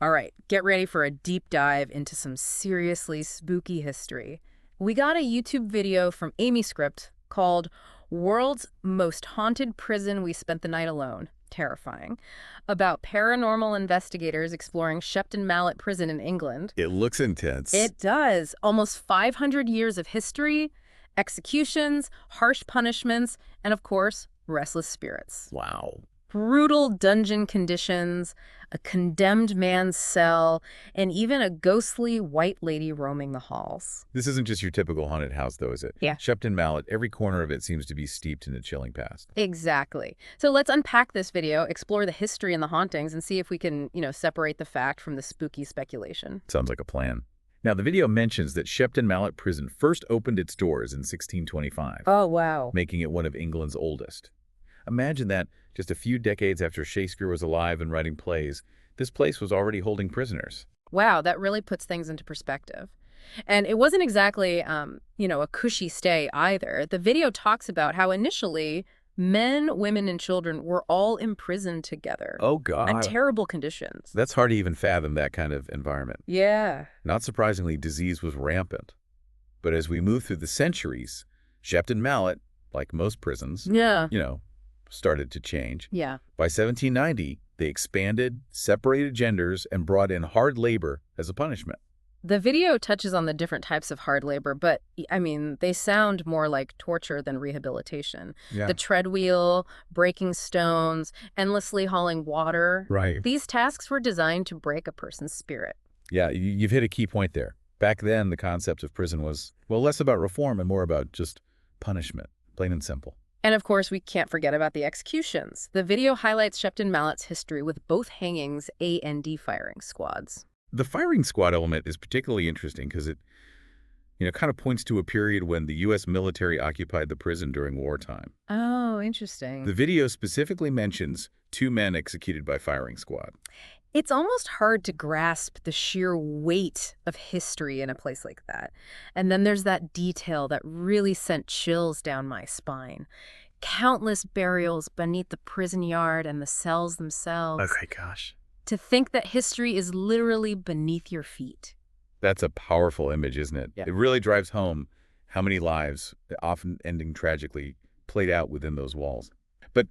All right, get ready for a deep dive into some seriously spooky history. We got a YouTube video from Amy Script called World's Most Haunted Prison We Spent the Night Alone. Terrifying. About paranormal investigators exploring Shepton Mallet Prison in England. It looks intense. It does. Almost 500 years of history, executions, harsh punishments, and of course, restless spirits. Wow. Brutal dungeon conditions, a condemned man's cell, and even a ghostly white lady roaming the halls. This isn't just your typical haunted house, though, is it? Yeah. Shepton Mallet, every corner of it seems to be steeped in a chilling past. Exactly. So let's unpack this video, explore the history and the hauntings, and see if we can, separate the fact from the spooky speculation. Sounds like a plan. Now, the video mentions that Shepton Mallet Prison first opened its doors in 1625. Oh, wow. Making it one of England's oldest. Imagine that just a few decades after Shakespeare was alive and writing plays, this place was already holding prisoners. Wow, that really puts things into perspective. And it wasn't exactly, a cushy stay either. The video talks about how initially men, women, and children were all imprisoned together. Oh, God. In terrible conditions. That's hard to even fathom that kind of environment. Yeah. Not surprisingly, disease was rampant. But as we move through the centuries, Shepton Mallet, like most prisons, started to change. Yeah. By 1790, they expanded, separated genders, and brought in hard labor as a punishment. The video touches on the different types of hard labor, but, they sound more like torture than rehabilitation. Yeah. The treadwheel, breaking stones, endlessly hauling water. Right. These tasks were designed to break a person's spirit. Yeah, you've hit a key point there. Back then, the concept of prison was, less about reform and more about just punishment, plain and simple. And of course, we can't forget about the executions. The video highlights Shepton Mallet's history with both hangings and firing squads. The firing squad element is particularly interesting because it, kind of points to a period when the U.S. military occupied the prison during wartime. Oh, interesting. The video specifically mentions 2 men executed by firing squad. It's almost hard to grasp the sheer weight of history in a place like that. And then there's that detail that really sent chills down my spine. Countless burials beneath the prison yard and the cells themselves. Okay, gosh. To think that history is literally beneath your feet. That's a powerful image, isn't it? Yeah. It really drives home how many lives, often ending tragically, played out within those walls. But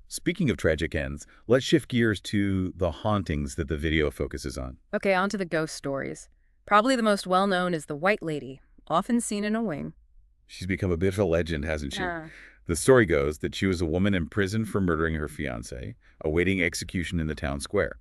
speaking of tragic ends, let's shift gears to the hauntings that the video focuses on. Okay, on to the ghost stories. Probably the most well-known is the White Lady, often seen in a wing. She's become a bit of a legend, hasn't she? Yeah. The story goes that she was a woman imprisoned for murdering her fiancé, awaiting execution in the town square.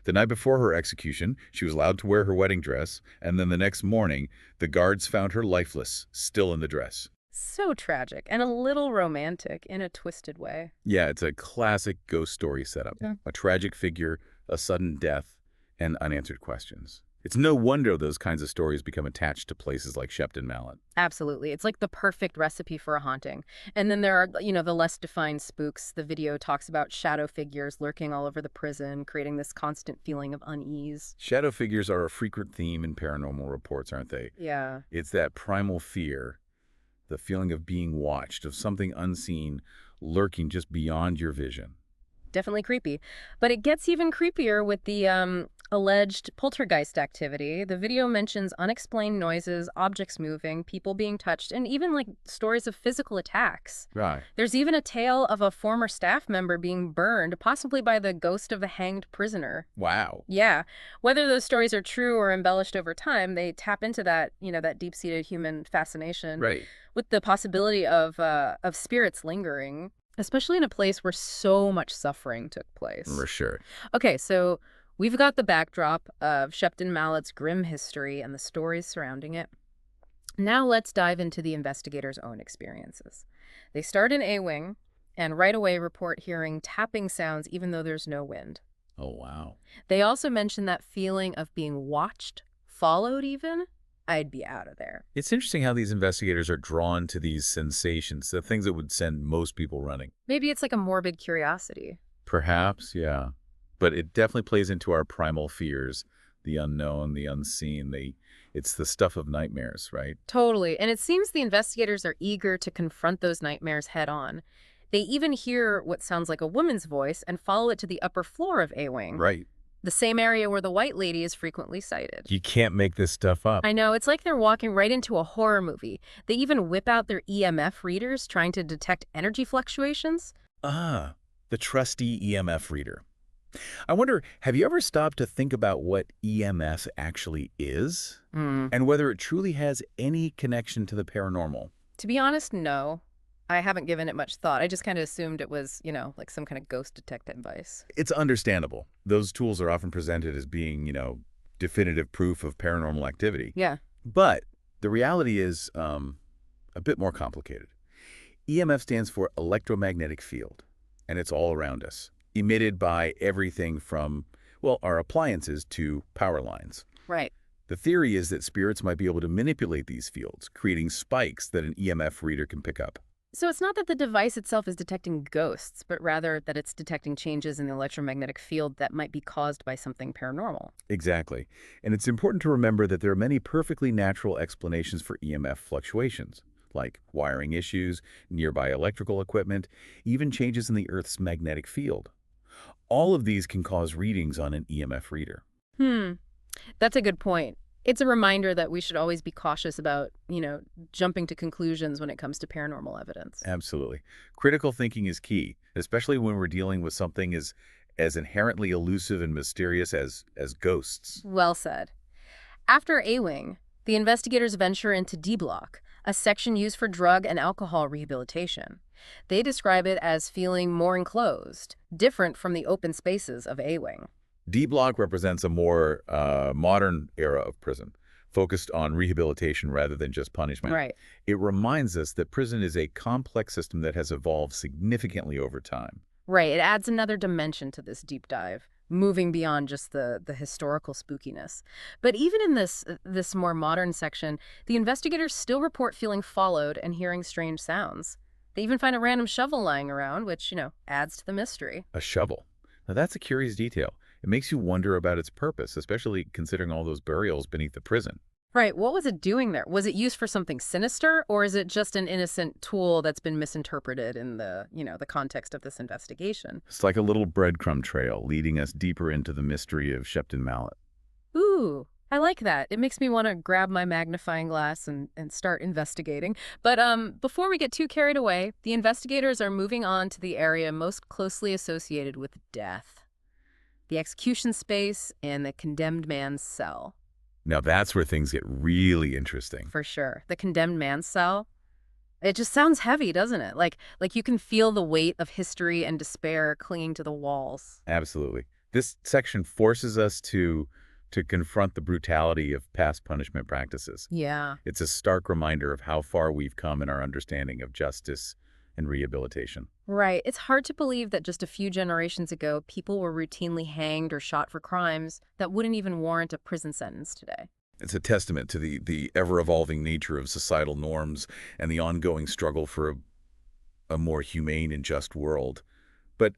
The night before her execution, she was allowed to wear her wedding dress, and then the next morning, the guards found her lifeless, still in the dress. So tragic and a little romantic in a twisted way. Yeah, it's a classic ghost story setup. Yeah. A tragic figure, a sudden death, and unanswered questions. It's no wonder those kinds of stories become attached to places like Shepton Mallet. Absolutely. It's like the perfect recipe for a haunting. And then there are, the less defined spooks. The video talks about shadow figures lurking all over the prison, creating this constant feeling of unease. Shadow figures are a frequent theme in paranormal reports, aren't they? Yeah. It's that primal fear, the feeling of being watched, of something unseen lurking just beyond your vision. Definitely creepy. But it gets even creepier with the alleged poltergeist activity. The video mentions unexplained noises, objects moving, people being touched, and even stories of physical attacks. Right. There's even a tale of a former staff member being burned, possibly by the ghost of a hanged prisoner. Wow. Yeah. Whether those stories are true or embellished over time, they tap into that, that deep-seated human fascination. Right. With the possibility of spirits lingering, especially in a place where so much suffering took place. For sure. Okay, so we've got the backdrop of Shepton Mallet's grim history and the stories surrounding it. Now let's dive into the investigators' own experiences. They start in A Wing and right away report hearing tapping sounds even though there's no wind. Oh, wow. They also mention that feeling of being watched, followed even. I'd be out of there. It's interesting how these investigators are drawn to these sensations, the things that would send most people running. Maybe it's like a morbid curiosity. Perhaps, yeah. But it definitely plays into our primal fears, the unknown, the unseen. It's the stuff of nightmares, right? Totally. And it seems the investigators are eager to confront those nightmares head on. They even hear what sounds like a woman's voice and follow it to the upper floor of A-Wing, Right. the same area where the White Lady is frequently sighted. You can't make this stuff up. I know, it's like they're walking right into a horror movie. They even whip out their EMF readers trying to detect energy fluctuations. Ah, the trusty EMF reader. I wonder, have you ever stopped to think about what EMF actually is? Hmm. And whether it truly has any connection to the paranormal? To be honest, no. I haven't given it much thought. I just kind of assumed it was, like some kind of ghost detecting device. It's understandable. Those tools are often presented as being, definitive proof of paranormal activity. Yeah. But the reality is a bit more complicated. EMF stands for electromagnetic field, and it's all around us, emitted by everything from, well, our appliances to power lines. Right. The theory is that spirits might be able to manipulate these fields, creating spikes that an EMF reader can pick up. So it's not that the device itself is detecting ghosts, but rather that it's detecting changes in the electromagnetic field that might be caused by something paranormal. Exactly. And it's important to remember that there are many perfectly natural explanations for EMF fluctuations, like wiring issues, nearby electrical equipment, even changes in the Earth's magnetic field. All of these can cause readings on an EMF reader. That's a good point. It's a reminder that we should always be cautious about, jumping to conclusions when it comes to paranormal evidence. Absolutely. Critical thinking is key, especially when we're dealing with something as inherently elusive and mysterious as ghosts. Well said. After A-Wing, the investigators venture into D-Block, a section used for drug and alcohol rehabilitation. They describe it as feeling more enclosed, different from the open spaces of A-Wing. D-Block represents a more modern era of prison, focused on rehabilitation rather than just punishment. Right. It reminds us that prison is a complex system that has evolved significantly over time. Right. It adds another dimension to this deep dive, moving beyond just the historical spookiness. But even in this more modern section, the investigators still report feeling followed and hearing strange sounds. They even find a random shovel lying around, which, adds to the mystery. A shovel. Now that's a curious detail. It makes you wonder about its purpose, especially considering all those burials beneath the prison. Right. What was it doing there? Was it used for something sinister, or is it just an innocent tool that's been misinterpreted in the context of this investigation? It's like a little breadcrumb trail leading us deeper into the mystery of Shepton Mallet. Ooh, I like that. It makes me want to grab my magnifying glass and start investigating. But before we get too carried away, the investigators are moving on to the area most closely associated with death. The execution space and the condemned man's cell. Now that's where things get really interesting. For sure. The condemned man's cell. It just sounds heavy, doesn't it? Like you can feel the weight of history and despair clinging to the walls. Absolutely. This section forces us to confront the brutality of past punishment practices. Yeah. It's a stark reminder of how far we've come in our understanding of justice and rehabilitation. Right. It's hard to believe that just a few generations ago, people were routinely hanged or shot for crimes that wouldn't even warrant a prison sentence today. It's a testament to the ever-evolving nature of societal norms and the ongoing struggle for a more humane and just world. But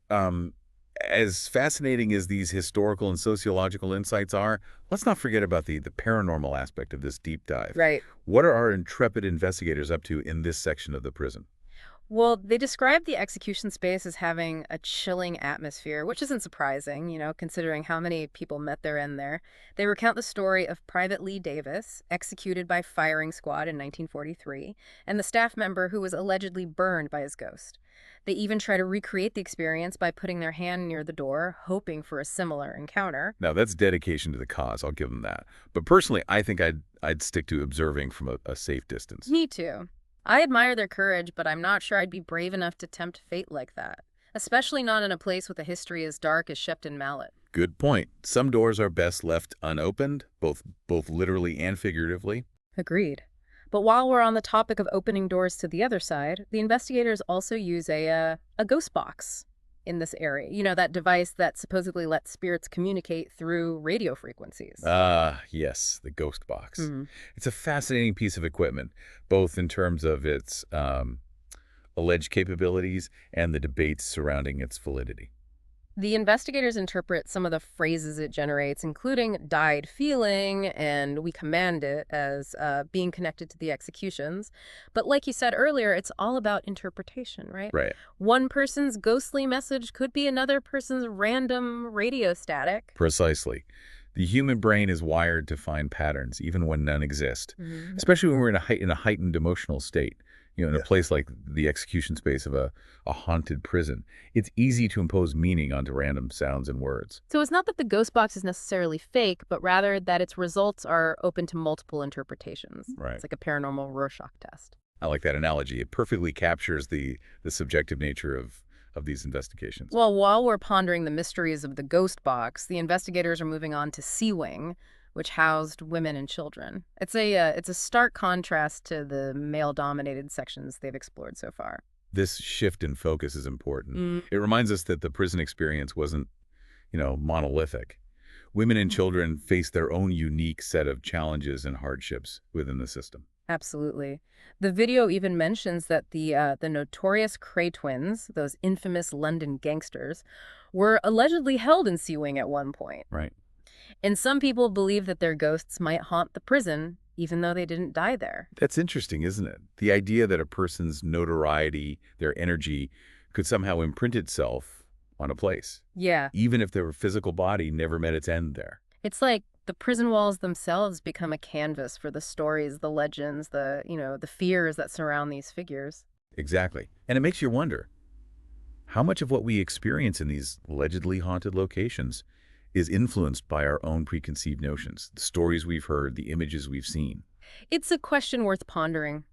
as fascinating as these historical and sociological insights are, let's not forget about the paranormal aspect of this deep dive. Right. What are our intrepid investigators up to in this section of the prison? Well, they describe the execution space as having a chilling atmosphere, which isn't surprising, considering how many people met their end there. They recount the story of Private Lee Davis, executed by firing squad in 1943, and the staff member who was allegedly burned by his ghost. They even try to recreate the experience by putting their hand near the door, hoping for a similar encounter. Now, that's dedication to the cause. I'll give them that. But personally, I think I'd stick to observing from a safe distance. Me too. I admire their courage, but I'm not sure I'd be brave enough to tempt fate like that, especially not in a place with a history as dark as Shepton Mallet. Good point. Some doors are best left unopened, both literally and figuratively. Agreed. But while we're on the topic of opening doors to the other side, the investigators also use a ghost box in this area. That device that supposedly lets spirits communicate through radio frequencies. Yes, the ghost box. Mm-hmm. It's a fascinating piece of equipment, both in terms of its alleged capabilities and the debates surrounding its validity. The investigators interpret some of the phrases it generates, including died feeling and we command it, as being connected to the executions. But like you said earlier, it's all about interpretation, right? Right. One person's ghostly message could be another person's random radio static. Precisely. The human brain is wired to find patterns, even when none exist, Mhm. especially when we're in a heightened emotional state. In a place like the execution space of a haunted prison, it's easy to impose meaning onto random sounds and words. So it's not that the ghost box is necessarily fake, but rather that its results are open to multiple interpretations. Right. It's like a paranormal Rorschach test. I like that analogy. It perfectly captures the subjective nature of these investigations. Well, while we're pondering the mysteries of the ghost box, the investigators are moving on to C Wing, which housed women and children. It's a stark contrast to the male-dominated sections they've explored so far. This shift in focus is important. Mm. It reminds us that the prison experience wasn't, monolithic. Women and children face their own unique set of challenges and hardships within the system. Absolutely. The video even mentions that the notorious Cray twins, those infamous London gangsters, were allegedly held in C Wing at one point. Right. And some people believe that their ghosts might haunt the prison, even though they didn't die there. That's interesting, isn't it? The idea that a person's notoriety, their energy, could somehow imprint itself on a place, Yeah, even if their physical body never met its end there. it's like the prison walls themselves become a canvas for the stories, the legends, the fears that surround these figures. Exactly. And it makes you wonder, how much of what we experience in these allegedly haunted locations is influenced by our own preconceived notions, the stories we've heard, the images we've seen? It's a question worth pondering.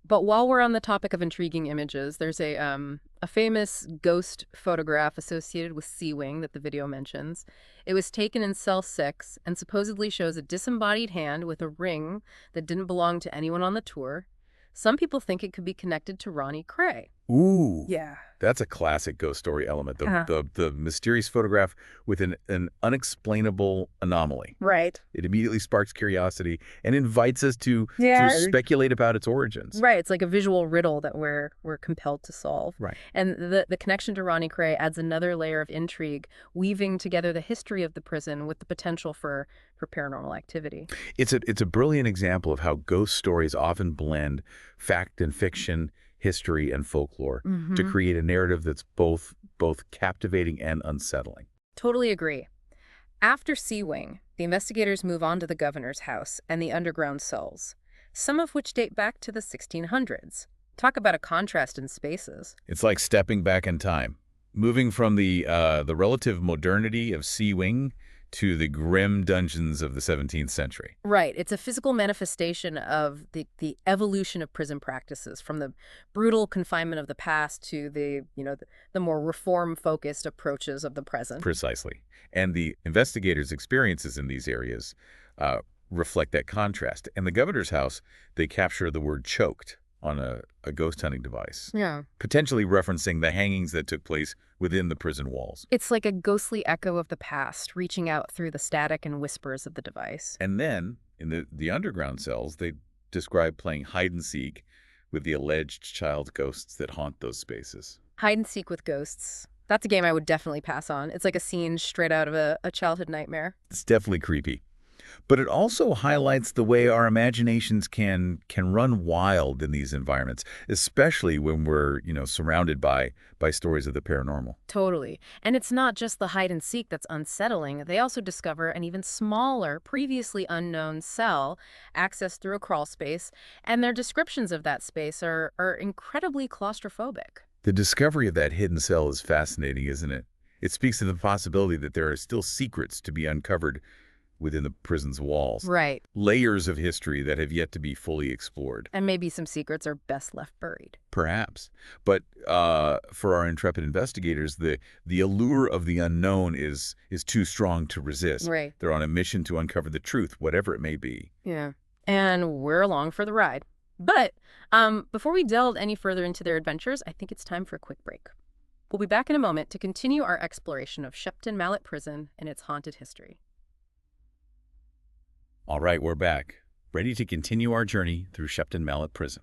But while we're on the topic of intriguing images, there's a famous ghost photograph associated with C Wing that the video mentions. It was taken in cell 6 and supposedly shows a disembodied hand with a ring that didn't belong to anyone on the tour. Some people think it could be connected to Ronnie Cray. Ooh. Yeah. That's a classic ghost story element, the, Uh-huh. the mysterious photograph with an unexplainable anomaly. Right. It immediately sparks curiosity and invites us to Yeah. speculate about its origins. Right. It's like a visual riddle that we're compelled to solve. Right. And the connection to Ronnie Cray adds another layer of intrigue, weaving together the history of the prison with the potential for paranormal activity. It's a brilliant example of how ghost stories often blend fact and fiction, history and folklore to create a narrative that's both captivating and unsettling. Totally agree. After C Wing, the investigators move on to the governor's house and the underground cells, some of which date back to the 1600s. Talk about a contrast in spaces. It's like stepping back in time, moving from the relative modernity of C Wing to the grim dungeons of the 17th century. Right. It's a physical manifestation of the evolution of prison practices, from the brutal confinement of the past to the more reform-focused approaches of the present. Precisely. And the investigators' experiences in these areas reflect that contrast. And the governor's house, they capture the word choked on a ghost hunting device, Yeah. potentially referencing the hangings that took place within the prison walls. It's like a ghostly echo of the past, reaching out through the static and whispers of the device. And then, in the underground cells, they describe playing hide-and-seek with the alleged child ghosts that haunt those spaces. Hide and seek with ghosts. That's a game I would definitely pass on. It's like a scene straight out of a childhood nightmare. It's definitely creepy. But it also highlights the way our imaginations can run wild in these environments, especially when we're, surrounded by stories of the paranormal. Totally. And it's not just the hide and seek that's unsettling. They also discover an even smaller, previously unknown cell accessed through a crawl space, and their descriptions of that space are incredibly claustrophobic. The discovery of that hidden cell is fascinating, isn't it? It speaks to the possibility that there are still secrets to be uncovered within the prison's walls. Right. Layers of history that have yet to be fully explored. And maybe some secrets are best left buried. Perhaps. But for our intrepid investigators, the allure of the unknown is too strong to resist. Right. They're on a mission to uncover the truth, whatever it may be. Yeah. And we're along for the ride. But before we delve any further into their adventures, I think it's time for a quick break. We'll be back in a moment to continue our exploration of Shepton Mallet Prison and its haunted history. All right, we're back, ready to continue our journey through Shepton Mallet Prison.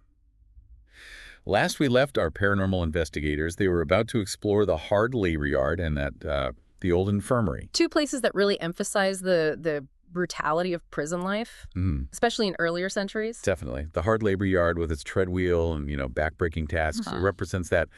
Last we left our paranormal investigators, they were about to explore the hard labor yard and that the old infirmary. Two places that really emphasize the brutality of prison life, especially in earlier centuries. Definitely. The hard labor yard with its treadwheel and, backbreaking tasks, it represents that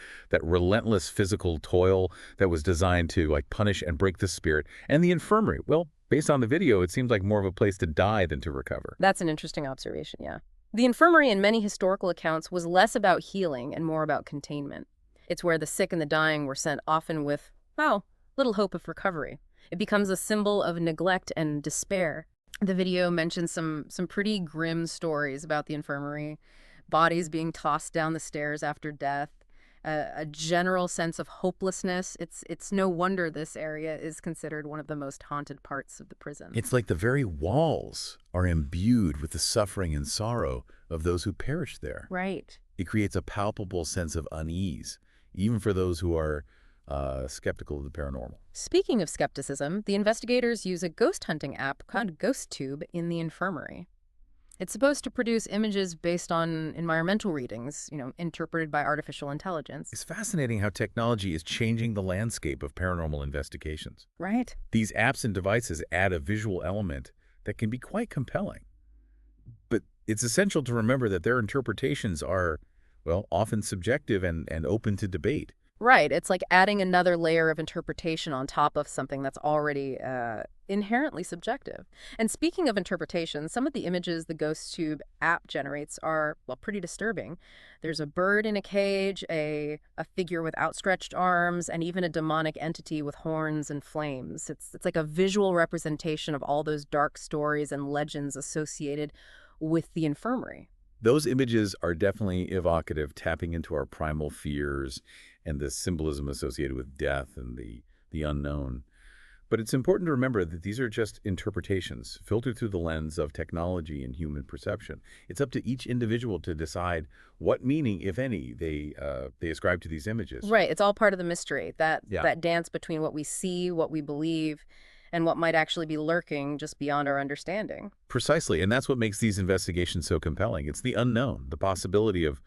relentless physical toil that was designed to, like, punish and break the spirit. And the infirmary, well, based on the video, it seems like more of a place to die than to recover. That's an interesting observation, yeah. The infirmary in many historical accounts was less about healing and more about containment. It's where the sick and the dying were sent, often with, well, little hope of recovery. It becomes a symbol of neglect and despair. The video mentions some pretty grim stories about the infirmary, bodies being tossed down the stairs after death, a general sense of hopelessness. It's no wonder this area is considered one of the most haunted parts of the prison. It's like the very walls are imbued with the suffering and sorrow of those who perished there. Right. It creates a palpable sense of unease, even for those who are skeptical of the paranormal. Speaking of skepticism, the investigators use a ghost hunting app called GhostTube in the infirmary. It's supposed to produce images based on environmental readings, interpreted by artificial intelligence. It's fascinating how technology is changing the landscape of paranormal investigations. Right. These apps and devices add a visual element that can be quite compelling. But it's essential to remember that their interpretations are, well, often subjective and open to debate. Right. It's like adding another layer of interpretation on top of something that's already inherently subjective. And speaking of interpretation, some of the images the GhostTube app generates are, well, pretty disturbing. There's a bird in a cage, a figure with outstretched arms, and even a demonic entity with horns and flames. It's like a visual representation of all those dark stories and legends associated with the infirmary. Those images are definitely evocative, tapping into our primal fears and the symbolism associated with death and the unknown. But it's important to remember that these are just interpretations, filtered through the lens of technology and human perception. It's up to each individual to decide what meaning, if any, they ascribe to these images. Right. It's all part of the mystery, that Yeah. dance between what we see, what we believe, and what might actually be lurking just beyond our understanding. Precisely, and that's what makes these investigations so compelling. It's the unknown, the possibility of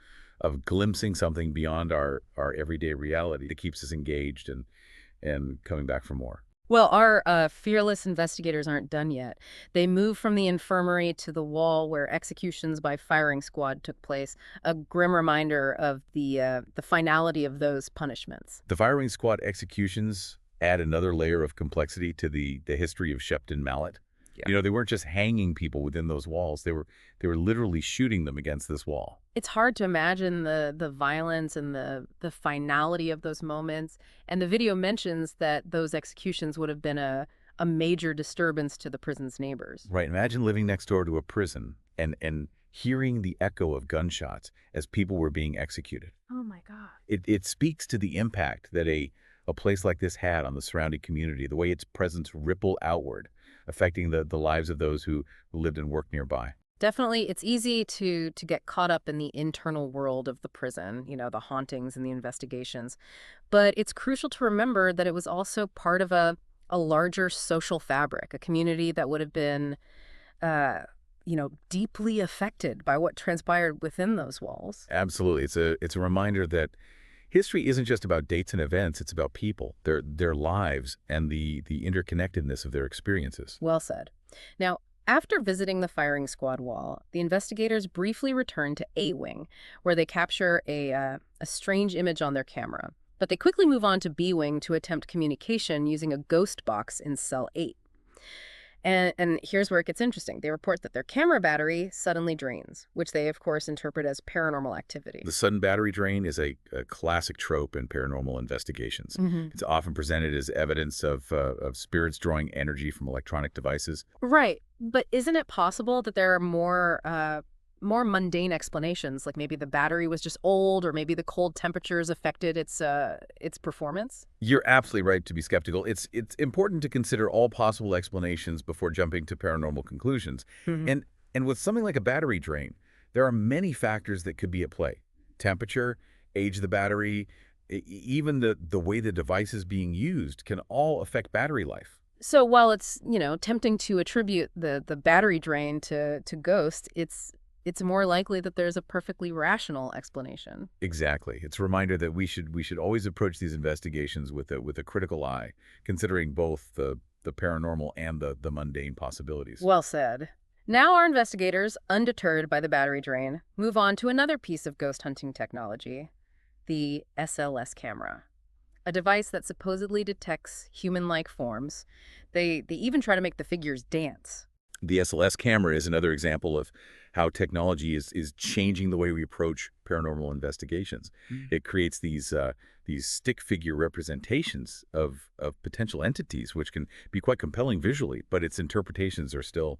glimpsing something beyond our everyday reality that keeps us engaged and coming back for more. Well, our fearless investigators aren't done yet. They move from the infirmary to the wall where executions by firing squad took place, a grim reminder of the finality of those punishments. The firing squad executions add another layer of complexity to the history of Shepton Mallet. Yeah. They weren't just hanging people within those walls. They were literally shooting them against this wall. It's hard to imagine the violence and the finality of those moments. And the video mentions that those executions would have been a major disturbance to the prison's neighbors. Right. Imagine living next door to a prison and hearing the echo of gunshots as people were being executed. Oh, my God. It speaks to the impact that a place like this had on the surrounding community, the way its presence rippled outward, affecting the lives of those who lived and worked nearby. Definitely, it's easy to get caught up in the internal world of the prison, the hauntings and the investigations. But it's crucial to remember that it was also part of a larger social fabric, a community that would have been, deeply affected by what transpired within those walls. Absolutely. It's a reminder that history isn't just about dates and events. It's about people, their lives, and the interconnectedness of their experiences. Well said. Now, after visiting the firing squad wall, the investigators briefly return to A Wing, where they capture a strange image on their camera. But they quickly move on to B Wing to attempt communication using a ghost box in cell 8. And here's where it gets interesting. They report that their camera battery suddenly drains, which they, of course, interpret as paranormal activity. The sudden battery drain is a classic trope in paranormal investigations. It's often presented as evidence of spirits drawing energy from electronic devices. Right. But isn't it possible that there are more mundane explanations, like maybe the battery was just old, or maybe the cold temperatures affected its performance? You're absolutely right to be skeptical. It's important to consider all possible explanations before jumping to paranormal conclusions. And with something like a battery drain, there are many factors that could be at play. Temperature, age of the battery, even the way the device is being used can all affect battery life. So while it's, tempting to attribute the battery drain to ghosts, it's it's more likely that there's a perfectly rational explanation. Exactly. It's a reminder that we should always approach these investigations with a critical eye, considering both the paranormal and the mundane possibilities. Well said. Now our investigators, undeterred by the battery drain, move on to another piece of ghost hunting technology, the SLS camera, a device that supposedly detects human-like forms. They even try to make the figures dance. The SLS camera is another example of how technology is changing the way we approach paranormal investigations. It creates these stick figure representations of potential entities, which can be quite compelling visually, but its interpretations are still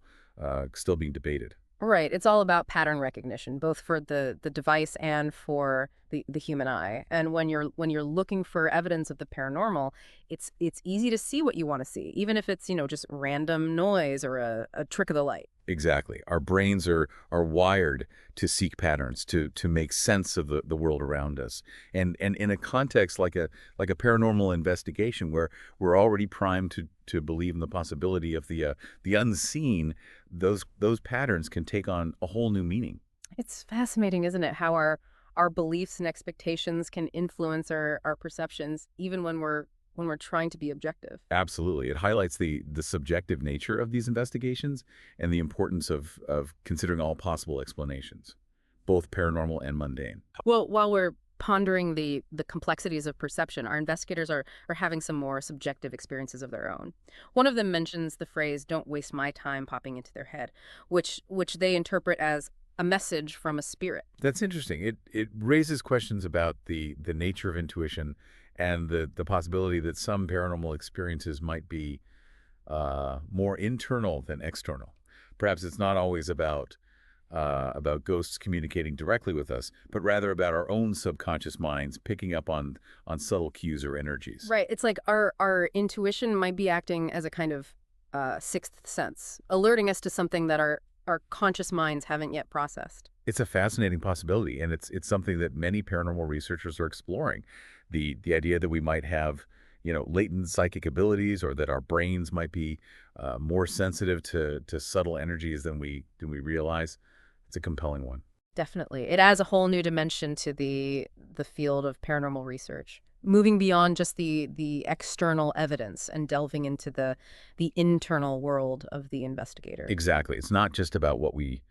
being debated. Right. It's all about pattern recognition, both for the device and for the human eye. And when you're looking for evidence of the paranormal, it's easy to see what you want to see, even if it's, just random noise or a trick of the light. Exactly. Our brains are wired to seek patterns, to make sense of the world around us. And in a context like a paranormal investigation where we're already primed to believe in the possibility of the unseen, those patterns can take on a whole new meaning. It's fascinating, isn't it, how our beliefs and expectations can influence our perceptions, even when we're trying to be objective. Absolutely. It highlights the subjective nature of these investigations and the importance of considering all possible explanations, both paranormal and mundane. Well, while we're pondering the complexities of perception, our investigators are having some more subjective experiences of their own. One of them mentions the phrase "don't waste my time" popping into their head, which they interpret as a message from a spirit. That's interesting. It raises questions about the nature of intuition and the possibility that some paranormal experiences might be more internal than external. Perhaps it's not always about ghosts communicating directly with us, but rather about our own subconscious minds picking up on subtle cues or energies. Right. It's like our intuition might be acting as a kind of sixth sense, alerting us to something that our conscious minds haven't yet processed. It's a fascinating possibility, and it's something that many paranormal researchers are exploring. The idea that we might have, latent psychic abilities, or that our brains might be more sensitive to subtle energies than we realize. It's a compelling one. Definitely. It adds a whole new dimension to the field of paranormal research, moving beyond just the external evidence and delving into the internal world of the investigator. Exactly. It's not just about what we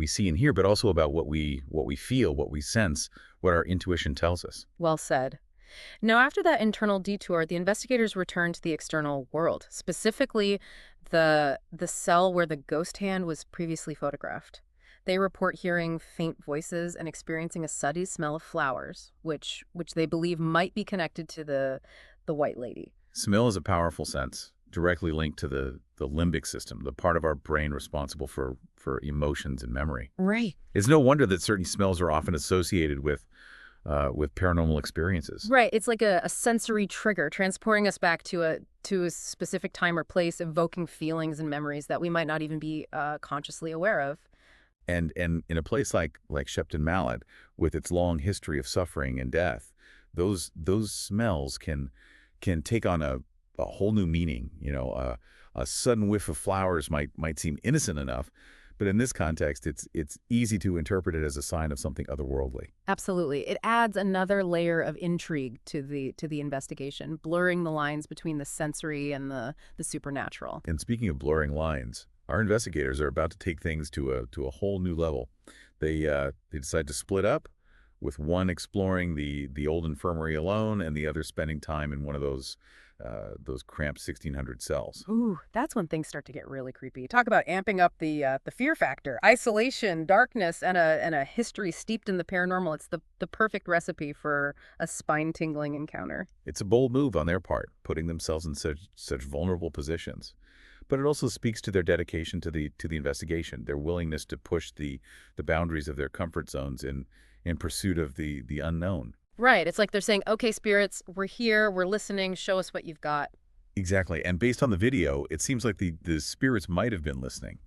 see and hear, but also about what we feel, what we sense, what our intuition tells us. Well said. Now, after that internal detour, the investigators return to the external world, specifically the cell where the ghost hand was previously photographed. They report hearing faint voices and experiencing a sudden smell of flowers, which they believe might be connected to the White Lady. Smell is a powerful sense, directly linked to the limbic system, the part of our brain responsible for emotions and memory. Right. It's no wonder that certain smells are often associated with paranormal experiences. Right. It's like a sensory trigger, transporting us back to a specific time or place, evoking feelings and memories that we might not even be consciously aware of. And in a place like Shepton Mallet, with its long history of suffering and death, those smells can take on a whole new meaning. A sudden whiff of flowers might seem innocent enough, but in this context, it's easy to interpret it as a sign of something otherworldly. Absolutely. It adds another layer of intrigue to the investigation, blurring the lines between the sensory and the supernatural. And speaking of blurring lines, our investigators are about to take things to a whole new level. They decide to split up, with one exploring the old infirmary alone, and the other spending time in one of those cramped 1600 cells. Ooh, that's when things start to get really creepy. Talk about amping up the fear factor. Isolation, darkness, and a history steeped in the paranormal. It's the perfect recipe for a spine-tingling encounter. It's a bold move on their part, putting themselves in such vulnerable positions. But it also speaks to their dedication to the investigation, their willingness to push the boundaries of their comfort zones in pursuit of the unknown. Right. It's like they're saying, okay, spirits, we're here, we're listening, show us what you've got. Exactly. And based on the video, it seems like the spirits might have been listening.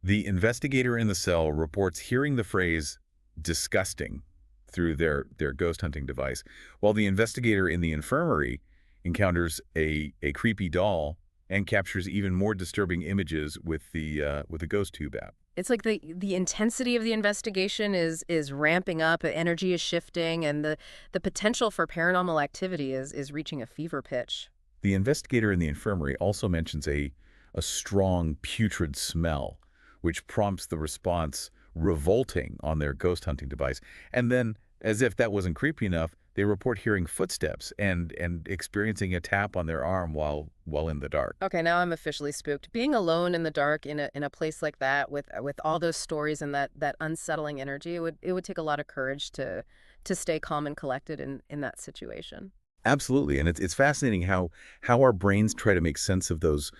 The investigator in the cell reports hearing the phrase "disgusting" through their ghost hunting device, while the investigator in the infirmary encounters a creepy doll and captures even more disturbing images with the ghost tube app. It's like the intensity of the investigation is ramping up, energy is shifting, and the potential for paranormal activity is reaching a fever pitch. The investigator in the infirmary also mentions a strong putrid smell, which prompts the response revolting on their ghost hunting device. And then, as if that wasn't creepy enough, they report hearing footsteps and experiencing a tap on their arm while in the dark. Okay, now I'm officially spooked. Being alone in the dark in a place like that with all those stories and that unsettling energy, it would take a lot of courage to stay calm and collected in that situation. Absolutely, and it's fascinating how our brains try to make sense of those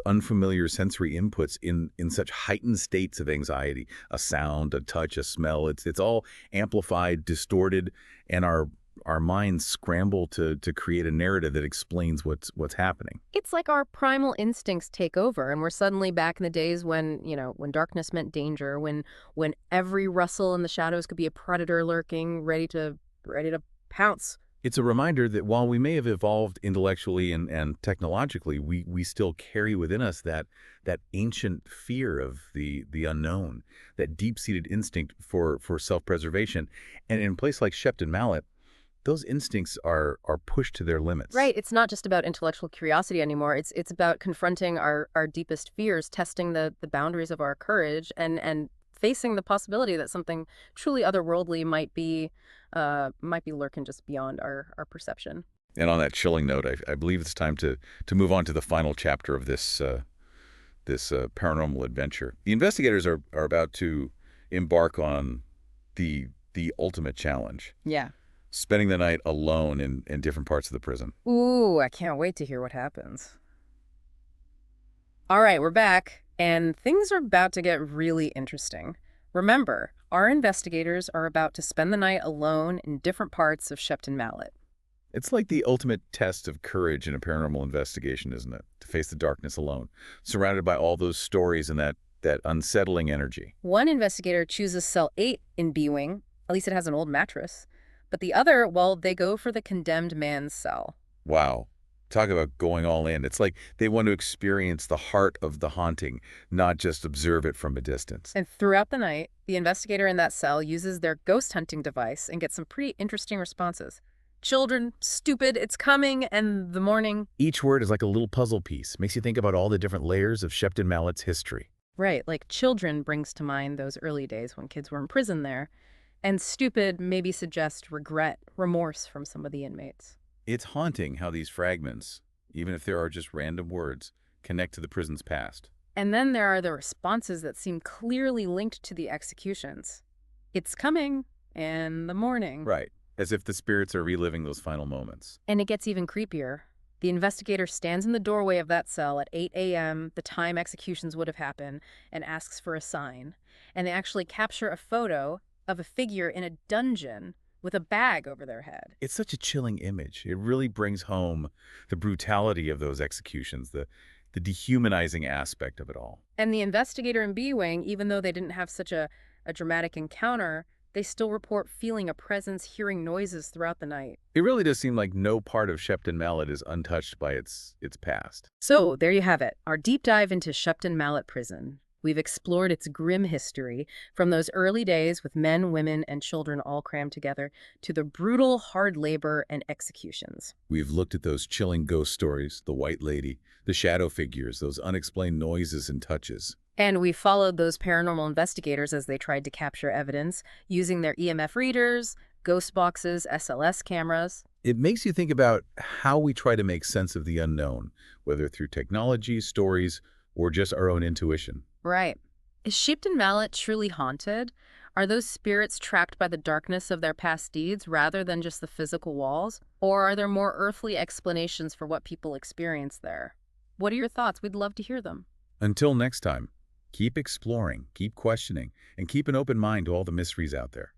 unfamiliar sensory inputs in such heightened states of anxiety. A sound, a touch, a smell. It's all amplified, distorted, and our minds scramble to create a narrative that explains what's happening. It's like our primal instincts take over, and we're suddenly back in the days when darkness meant danger, when every rustle in the shadows could be a predator lurking, ready to pounce. It's a reminder that while we may have evolved intellectually and technologically, we still carry within us that ancient fear of the unknown, that deep-seated instinct for self-preservation. And in a place like Shepton Mallet, those instincts are pushed to their limits. Right. It's not just about intellectual curiosity anymore. It's about confronting our deepest fears, testing the boundaries of our courage, and facing the possibility that something truly otherworldly might be lurking just beyond our perception. And on that chilling note, I believe it's time to move on to the final chapter of this paranormal adventure. The investigators are about to embark on the ultimate challenge, Yeah. spending the night alone in different parts of the prison. Ooh, I can't wait to hear what happens. All right, we're back, and things are about to get really interesting. Remember, our investigators are about to spend the night alone in different parts of Shepton Mallet. It's like the ultimate test of courage in a paranormal investigation, isn't it? To face the darkness alone, surrounded by all those stories and that unsettling energy. One investigator chooses cell 8 in B Wing, at least it has an old mattress, but the other, well, they go for the condemned man's cell. Wow. Talk about going all in. It's like they want to experience the heart of the haunting, not just observe it from a distance. And throughout the night, the investigator in that cell uses their ghost hunting device and gets some pretty interesting responses. Children, stupid, it's coming, and the morning. Each word is like a little puzzle piece. Makes you think about all the different layers of Shepton Mallet's history. Right, like children brings to mind those early days when kids were in prison there. And stupid maybe suggests regret, remorse from some of the inmates. It's haunting how these fragments, even if there are just random words, connect to the prison's past. And then there are the responses that seem clearly linked to the executions. It's coming, and the morning. Right. As if the spirits are reliving those final moments. And it gets even creepier. The investigator stands in the doorway of that cell at 8 a.m., the time executions would have happened, and asks for a sign. And they actually capture a photo of a figure in a dungeon with a bag over their head. It's such a chilling image. It really brings home the brutality of those executions, the dehumanizing aspect of it all. And the investigator in B Wing, even though they didn't have such a dramatic encounter, they still report feeling a presence, hearing noises throughout the night. It really does seem like no part of Shepton Mallet is untouched by its past. So there you have it, our deep dive into Shepton Mallet Prison. We've explored its grim history, from those early days with men, women, and children all crammed together, to the brutal hard labor and executions. We've looked at those chilling ghost stories, the white lady, the shadow figures, those unexplained noises and touches. And we followed those paranormal investigators as they tried to capture evidence, using their EMF readers, ghost boxes, SLS cameras. It makes you think about how we try to make sense of the unknown, whether through technology, stories, or just our own intuition. Right. Is Shepton Mallet truly haunted? Are those spirits trapped by the darkness of their past deeds rather than just the physical walls? Or are there more earthly explanations for what people experience there? What are your thoughts? We'd love to hear them. Until next time, keep exploring, keep questioning, and keep an open mind to all the mysteries out there.